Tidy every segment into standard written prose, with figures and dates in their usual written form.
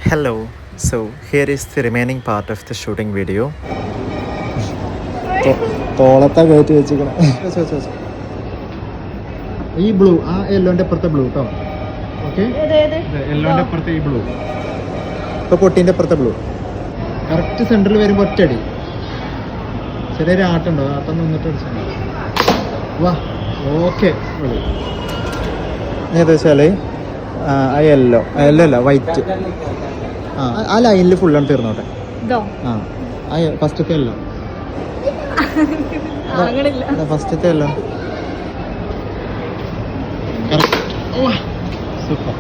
Hello, so here is the remaining part of the shooting video. തോളത്താ കയറ്റി വെച്ചിരിക്കണേ. ഈ blue ആ യെല്ലോന്റെ അപ്പുറത്തെ ബ്ലൂ കേട്ടോ. ഓക്കെ, യെല്ലോന്റെ അപ്പുറത്തെ ഈ ബ്ലൂ, ഇപ്പൊ പൊട്ടിന്റെ അപ്പുറത്തെ ബ്ലൂ കറക്റ്റ് സെന്ററിൽ വരുമ്പോ ഒറ്റടി. ചെറിയൊരു ആട്ടുണ്ടോ, ആട്ടം നിന്നിട്ട് അടിച്ചാൽ വാ. ഓക്കെ, ഏതാ വെച്ചാല് ആ യെല്ലോ അല്ല വൈറ്റ്, ആ ലൈനിൽ ഫുള്ളാണ് തീർന്നോട്ടെ. ആ ഫസ്റ്റത്തെ യെല്ലോ, ഫസ്റ്റത്തെ യെല്ലോ സൂപ്പർ.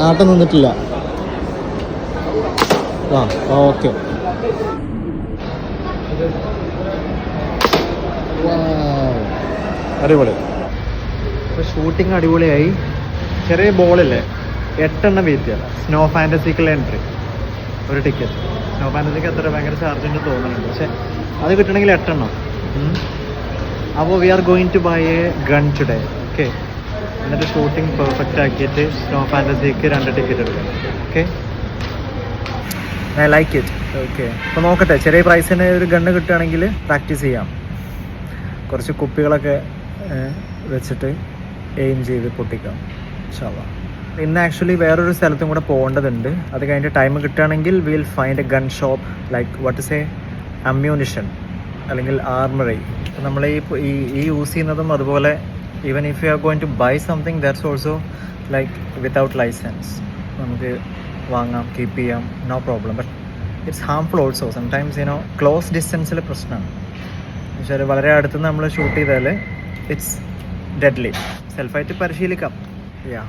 ആട്ടം നിന്നിട്ടില്ല. ആ ഓക്കെ, അടിപൊളി. അപ്പോൾ ഷൂട്ടിംഗ് അടിപൊളിയായി. ചെറിയ ബോളില്ലേ, 8 വെയിറ്റ് ചെയ്യാം. സ്നോ ഫാൻറ്റസിക്കുള്ള എൻട്രി ഒരു ടിക്കറ്റ്. സ്നോ ഫാൻറ്റസിക്ക് അത്ര ഭയങ്കര ചാർജ് ഉണ്ട് തോന്നുന്നുണ്ട്, പക്ഷെ അത് കിട്ടണമെങ്കിൽ 8. അപ്പോൾ we are going to buy a gun today. Okay, എന്നിട്ട് ഷൂട്ടിംഗ് പെർഫെക്റ്റ് ആക്കിയിട്ട് സ്നോ ഫാൻറ്റസിക്ക് 2 ടിക്കറ്റ് എടുക്കാം. Okay, I like it. Okay, അപ്പോൾ നോക്കട്ടെ, ചെറിയ പ്രൈസിന് ഒരു ഗണ്ണ് കിട്ടുകയാണെങ്കിൽ പ്രാക്ടീസ് ചെയ്യാം. കുറച്ച് കുപ്പികളൊക്കെ വെച്ചിട്ട് എയിം ചെയ്ത് പൊട്ടിക്കാം ഇൻഷാല്ലാ. ഇന്ന് ആക്ച്വലി വേറൊരു സ്ഥലത്തും കൂടെ പോകേണ്ടതുണ്ട്. അത് കഴിഞ്ഞിട്ട് ടൈം കിട്ടുകയാണെങ്കിൽ will find a gun shop like what is a ammunition അല്ലെങ്കിൽ ആർമറി. നമ്മൾ ഈ യൂസ് ചെയ്യുന്നതും അതുപോലെ even if you are going to buy something that's also like without licence നമുക്ക് വാങ്ങാം, കീപ്പ് ചെയ്യാം, no problem. But it's harmful also sometimes. You know close ഡിസ്റ്റൻസിൽ പ്രശ്നമാണ്. പക്ഷേ വളരെ അടുത്ത് നമ്മൾ ഷൂട്ട് ചെയ്താൽ ഇറ്റ്സ് ഡെഡ്ലി. സെൽഫായിട്ട് പരിശീലിക്കാം. യാ.